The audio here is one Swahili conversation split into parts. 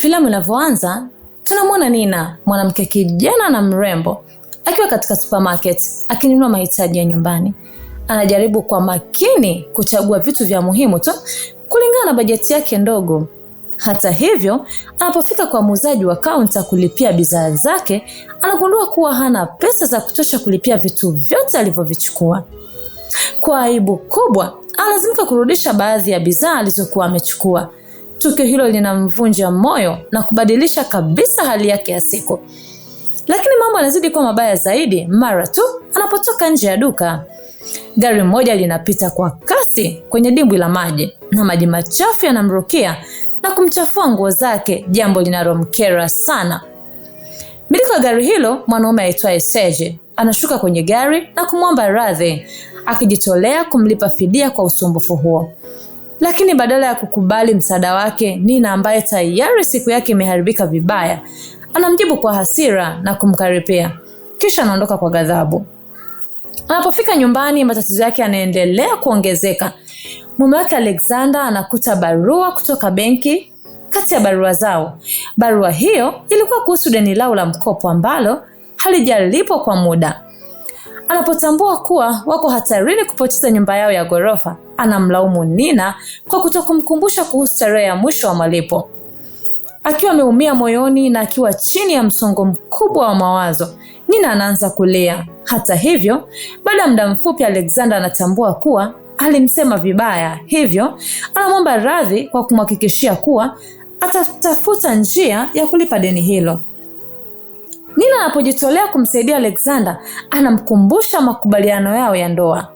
Filamu inavyoanza, tunamwona Nina, mwanamke kijana na mrembo, akiwa katika supermarket akinunua mahitaji ya nyumbani. Anajaribu kwa makini kuchagua vitu vya muhimu tu kulingana na bajeti yake ndogo. Hata hivyo, anapofika kwa muuzaji wa kaunta kulipia bidhaa zake, anagundua kuwa hana pesa za kutosha kulipia vitu vyote alivyovichukua. Kwa aibu kubwa, analazimika kurudisha baadhi ya bidhaa alizokuwa amechukua. Tukio hilo linamvunja moyo na kubadilisha kabisa hali yake ya siku. Lakini mambo yanazidi kuwa mabaya zaidi mara tu anapotoka nje ya duka. Gari moja linapita kwa kasi kwenye dimbwi la maji, na maji machafu yanamrukia na kumchafua nguo zake, jambo linalomkera sana. Mmiliki wa gari hilo, mwanaume aitwaye Serge, anashuka kwenye gari na kumwomba radhi, akijitolea kumlipa fidia kwa usumbufu huo. Lakini badala ya kukubali msaada wake, Nina, ambaye tayari siku yake imeharibika vibaya, anamjibu kwa hasira na kumkaripia, kisha anaondoka kwa ghadhabu. Anapofika nyumbani, matatizo yake yanaendelea kuongezeka. Mume wake Alexander anakuta barua kutoka benki kati ya barua zao. Barua hiyo ilikuwa kuhusu deni lao la mkopo ambalo halijalipwa kwa muda. Anapotambua kuwa wako hatarini kupoteza nyumba yao ya ghorofa, anamlaumu Nina kwa kutokumkumbusha kuhusu tarehe ya mwisho wa malipo. Akiwa ameumia moyoni na akiwa chini ya msongo mkubwa wa mawazo, Nina anaanza kulia. Hata hivyo, baada ya muda mfupi Alexander anatambua kuwa alimsema vibaya, hivyo anamwomba radhi kwa kumhakikishia kuwa atatafuta njia ya kulipa deni hilo. Nina anapojitolea kumsaidia Alexander, anamkumbusha makubaliano yao ya ndoa.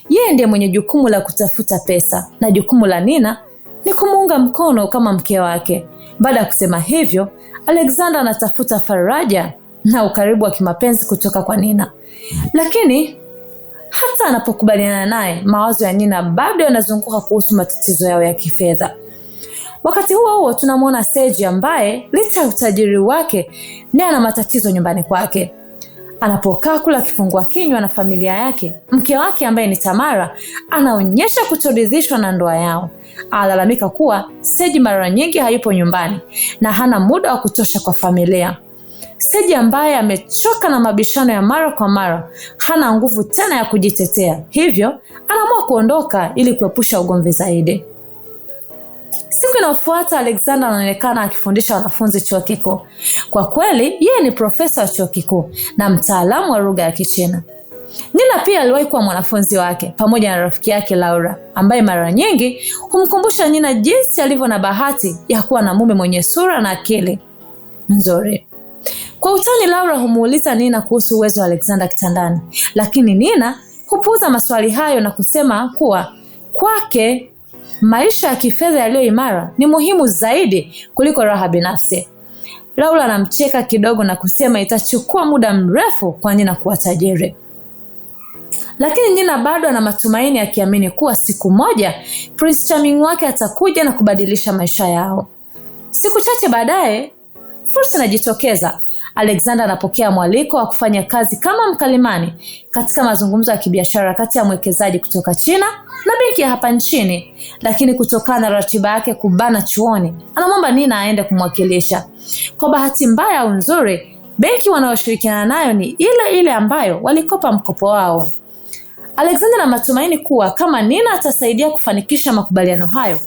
Yeye ndiye mwenye jukumu la kutafuta pesa na jukumu la Nina ni kumuunga mkono kama mke wake. Baada ya kusema hivyo, Alexander anatafuta faraja na ukaribu wa kimapenzi kutoka kwa Nina. Lakini hata anapokubaliana naye, mawazo ya Nina bado yanazunguka kuhusu matatizo yao ya kifedha. Wakati huo tunamwona Serge, ambaye licha ya utajiri wake naye ana matatizo nyumbani kwake. Anapokaa kula kifungua kinywa na familia yake, mke wake ambaye ni Tamara anaonyesha kutoridhishwa na ndoa yao. Analalamika kuwa Serge mara nyingi hayupo nyumbani na hana muda wa kutosha kwa familia. Serge, ambaye amechoka na mabishano ya mara kwa mara, hana nguvu tena ya kujitetea, hivyo anaamua kuondoka ili kuepusha ugomvi zaidi. Siku inayofuata Alexander anaonekana akifundisha wanafunzi chuo kikuu. Kwa kweli, yeye ni profesa wa chuo kikuu na mtaalamu wa lugha ya Kichina. Nina pia aliwahi kuwa mwanafunzi wake pamoja na rafiki yake Laura, ambaye mara nyingi humkumbusha Nina jinsi alivyo na bahati ya kuwa na mume mwenye sura na akili nzuri. Kwa utani, Laura humuuliza Nina kuhusu uwezo wa Alexander kitandani, lakini Nina hupuuza maswali hayo na kusema kuwa kwake maisha ya kifedha yaliyo imara ni muhimu zaidi kuliko raha binafsi. Laura anamcheka kidogo na kusema itachukua muda mrefu kwa Nina kuwa tajiri. Lakini Nina bado ana matumaini, akiamini kuwa siku moja Prince Charming wake atakuja na kubadilisha maisha yao. Siku chache baadaye, fursa inajitokeza. Alexander anapokea mwaliko wa kufanya kazi kama mkalimani katika mazungumzo ya kibiashara kati ya mwekezaji kutoka China na benki ya hapa nchini, lakini kutokana na ratiba yake kubana chuoni, anamwomba Nina aende kumwakilisha. Kwa bahati mbaya au nzuri, benki wanaoshirikiana nayo ni ile ile ambayo walikopa mkopo wao. Alexander ana matumaini kuwa kama Nina atasaidia kufanikisha makubaliano hayo,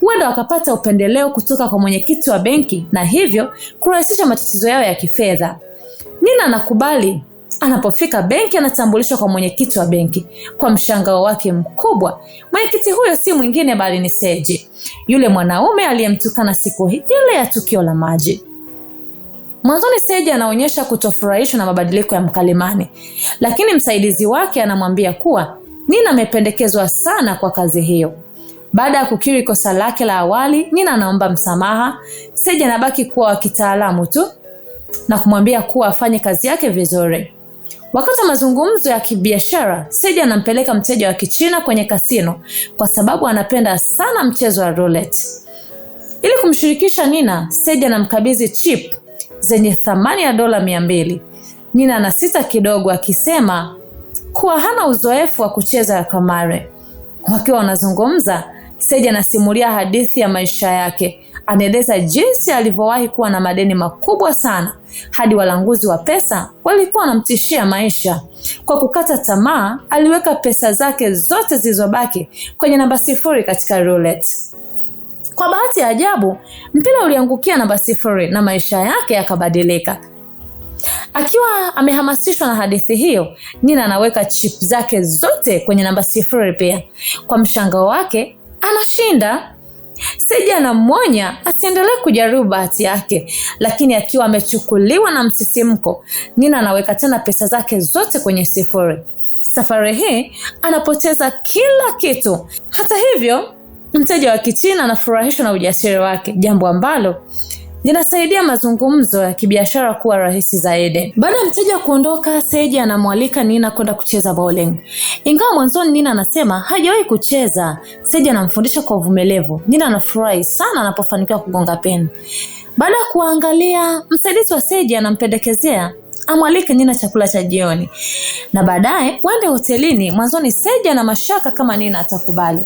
huenda wakapata upendeleo kutoka kwa mwenyekiti wa benki na hivyo kurahisisha matatizo yao ya kifedha. Nina anakubali. Anapofika benki, anatambulishwa kwa mwenyekiti wa benki. Kwa mshangao wake mkubwa, mwenyekiti huyo si mwingine bali ni Serge, yule mwanaume aliyemtukana siku ile ya tukio la maji. Mwanzoni Serge anaonyesha kutofurahishwa na mabadiliko ya mkalimani, lakini msaidizi wake anamwambia kuwa Nina amependekezwa sana kwa kazi hiyo. Baada ya kukiri kosa lake la awali, Nina anaomba msamaha. Serge anabaki kuwa wa kitaalamu tu na kumwambia kuwa afanye kazi yake vizuri. Wakati wa mazungumzo ya kibiashara, Serge anampeleka mteja wa Kichina kwenye kasino kwa sababu anapenda sana mchezo wa roulette. Ili kumshirikisha Nina, Serge anamkabidhi chip zenye thamani ya dola 200. Nina anasita kidogo, akisema kuwa hana uzoefu wa kucheza kamari. Wakiwa wanazungumza, Serge anasimulia hadithi ya maisha yake Anaeleza jinsi alivyowahi kuwa na madeni makubwa sana hadi walanguzi wa pesa walikuwa wanamtishia maisha. Kwa kukata tamaa, aliweka pesa zake zote zilizobaki kwenye namba 0 katika roulette. Kwa bahati ya ajabu, mpira uliangukia namba 0 na maisha yake yakabadilika. Akiwa amehamasishwa na hadithi hiyo, Nina anaweka chip zake zote kwenye namba 0 pia. Kwa mshangao wake, anashinda. Sage anamwonya asiendelee kujaribu bahati yake, lakini akiwa amechukuliwa na msisimko, Nina anaweka tena pesa zake zote kwenye 0. Safari hii anapoteza kila kitu. Hata hivyo, mteja wa Kichina anafurahishwa na ujasiri wake, jambo ambalo linasaidia mazungumzo ya kibiashara kuwa rahisi zaidi. Baada ya mteja kuondoka, Sage anamwalika Nina kwenda kucheza bowling. Ingawa mwanzoni Nina anasema hajawahi kucheza, Sage anamfundisha kwa uvumilivu. Nina anafurahi sana anapofanikiwa kugonga peni. Baada ya kuangalia, msaidizi wa Sage anampendekezea amwalike Nina chakula cha jioni, na baadaye waende hotelini. Mwanzoni Sage ana mashaka kama Nina atakubali,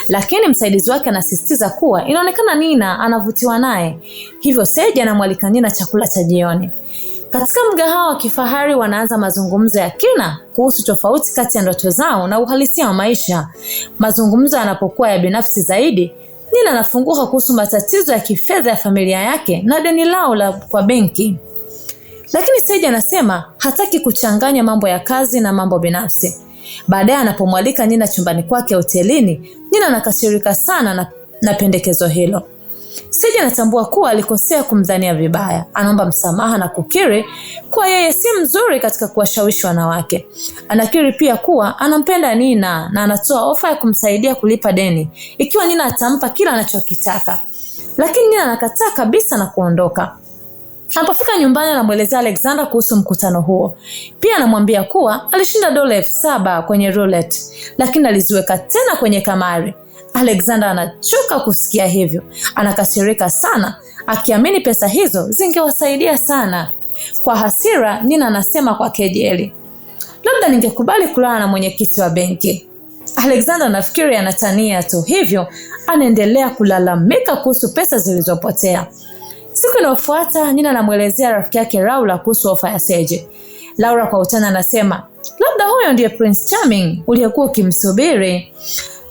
lakini msaidizi wake anasisitiza kuwa inaonekana Nina anavutiwa naye. Hivyo Sage anamwalika Nina chakula cha jioni. Katika mgahawa wa kifahari wanaanza mazungumzo ya kina kuhusu tofauti kati ya ndoto zao na uhalisia wa maisha. Mazungumzo yanapokuwa ya binafsi zaidi, Nina anafunguka kuhusu matatizo ya kifedha ya familia yake na deni lao kwa benki. Lakini Sage anasema hataki kuchanganya mambo ya kazi na mambo binafsi. Baadaye anapomwalika Nina chumbani kwake hotelini, Nina anakasirika sana na pendekezo hilo. Sage anatambua kuwa alikosea kumdhania vibaya. Anaomba msamaha na kukiri kuwa yeye si mzuri katika kuwashawishi wanawake. Anakiri pia kuwa anampenda Nina na anatoa ofa ya kumsaidia kulipa deni ikiwa Nina atampa kila anachokitaka. Lakini Nina anakataa kabisa na kuondoka. Anapofika nyumbani anamwelezea Alexander kuhusu mkutano huo. Pia anamwambia kuwa alishinda $7,000 kwenye roulette, lakini aliziweka tena kwenye kamari. Alexander anachoka kusikia hivyo. Anakasirika sana, akiamini pesa hizo zingewasaidia sana. Kwa hasira, Nina anasema kwa kejeli, labda ningekubali kulala na mwenyekiti wa benki. Alexander anafikiri anatania tu, hivyo anaendelea kulalamika kuhusu pesa zilizopotea. Siku inayofuata, Nina anamwelezea rafiki yake Laura kuhusu ofa ya Sage. Laura kwa utani anasema, labda huyo ndiye Prince Charming uliyekuwa ukimsubiri.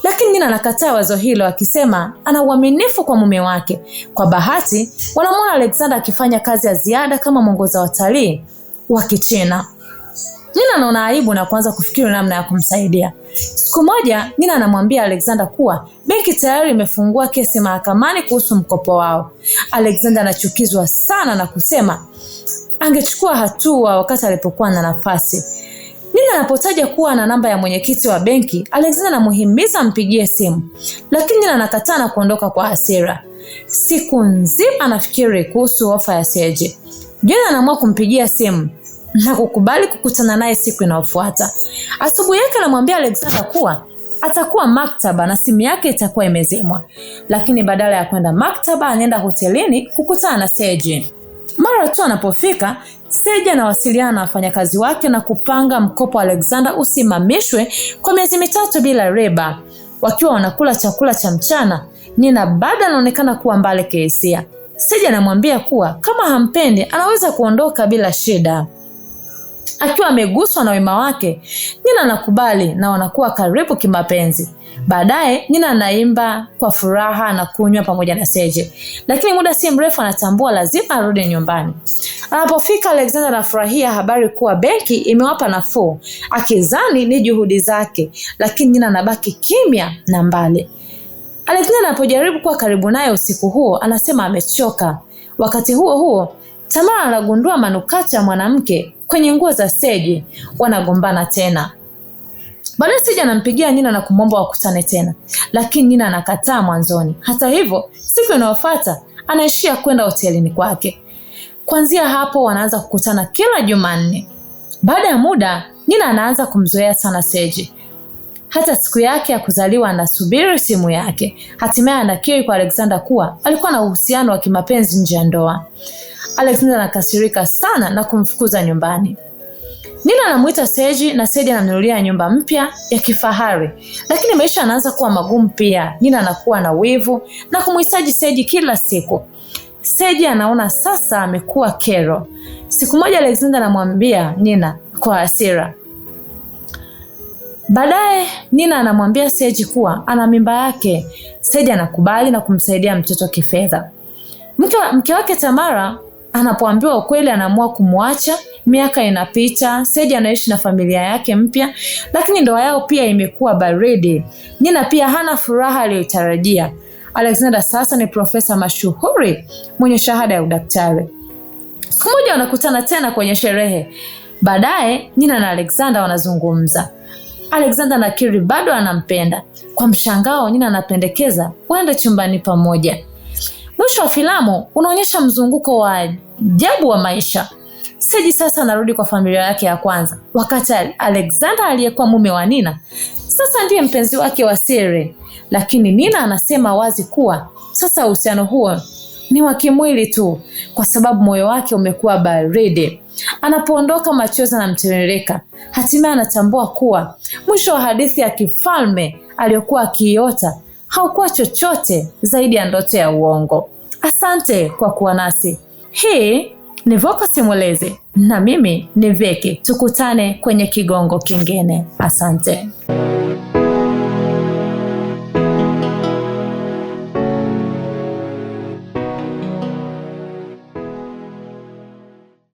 Lakini Nina anakataa wazo hilo, akisema ana uaminifu kwa mume wake. Kwa bahati, wanamwona Alexander akifanya kazi ya ziada kama mwongoza watalii wa Kichina. Nina anaona aibu na kuanza kufikiri namna ya kumsaidia. Siku moja, Nina anamwambia Alexander kuwa benki tayari imefungua kesi mahakamani kuhusu mkopo wao. Alexander anachukizwa sana na kusema angechukua hatua wakati alipokuwa na nafasi. Nina anapotaja kuwa na namba ya mwenyekiti wa benki, Alexander anamuhimiza ampigie simu, lakini Nina anakataa na kuondoka kwa hasira. Siku nzima anafikiri kuhusu ofa ya Sage. Jana anaamua kumpigia simu na kukubali kukutana naye siku inayofuata. Asubuhi yake anamwambia Alexander kuwa atakuwa maktaba na simu yake itakuwa imezimwa. Lakini badala ya kwenda maktaba, anaenda hotelini kukutana na Sage. Mara tu anapofika, Sage anawasiliana na wafanyakazi wake na kupanga mkopo wa Alexander usimamishwe kwa miezi 3 bila riba. Wakiwa wanakula chakula cha mchana, Nina bado anaonekana kuwa mbali kihisia. Sage anamwambia kuwa kama hampendi anaweza kuondoka bila shida. Akiwa ameguswa na wema wake, Nina anakubali na wanakuwa karibu kimapenzi. Baadaye Nina anaimba kwa furaha na kunywa pamoja na Sage. Lakini muda si mrefu anatambua lazima arudi nyumbani. Anapofika, Alexander anafurahia habari kuwa benki imewapa nafuu, akizani ni juhudi zake, lakini Nina anabaki kimya na mbali. Alexander anapojaribu kuwa karibu naye usiku huo, anasema amechoka. Wakati huo huo, Tamara anagundua manukato ya mwanamke kwenye nguo za Sage. Wanagombana tena. Baadaye Sage anampigia Nina na kumwomba wakutane tena, lakini Nina anakataa mwanzoni. Hata hivyo, siku inayofuata anaishia kwenda hotelini kwake. Kuanzia hapo wanaanza kukutana kila Jumanne. Baada ya muda, Nina anaanza kumzoea sana Sage. Hata siku yake ya kuzaliwa anasubiri simu yake. Hatimaye anakiri kwa Alexander kuwa alikuwa na uhusiano wa kimapenzi nje ya ndoa. Alexander anakasirika sana na kumfukuza nyumbani. Nina anamuita Seji na Seji anamnunulia nyumba mpya ya kifahari. Lakini maisha yanaanza kuwa magumu pia. Nina anakuwa na wivu na kumhitaji Seji kila siku. Seji anaona sasa amekuwa kero. Siku moja Alexander anamwambia Nina kwa hasira. Baadaye Nina anamwambia Seji kuwa ana mimba yake. Seji anakubali na kumsaidia mtoto kifedha. Mke wake Tamara anapoambiwa ukweli anaamua kumwacha. Miaka inapita, Seji anaishi na familia yake mpya, lakini ndoa yao pia imekuwa baridi. Nina pia hana furaha aliyotarajia. Alexander sasa ni profesa mashuhuri mwenye shahada ya udaktari. Siku moja wanakutana tena kwenye sherehe. Baadaye Nina na Alexander wanazungumza. Alexander anakiri bado anampenda. Kwa mshangao Nina anapendekeza waende chumbani pamoja. Mwisho wa filamu unaonyesha mzunguko wa ajabu wa maisha. Seji sasa anarudi kwa familia yake ya kwanza, wakati Alexander aliyekuwa mume wa Nina sasa ndiye mpenzi wake wa siri. Lakini Nina anasema wazi kuwa sasa uhusiano huo ni wa kimwili tu, kwa sababu moyo wake umekuwa baridi. Anapoondoka machozi yanamtiririka. Hatimaye anatambua kuwa mwisho wa hadithi ya kifalme aliyokuwa akiota haukuwa chochote zaidi ya ndoto ya uongo. Asante kwa kuwa nasi. Hii ni Voko Simulizi na mimi ni Veki. Tukutane kwenye kigongo kingine. Asante.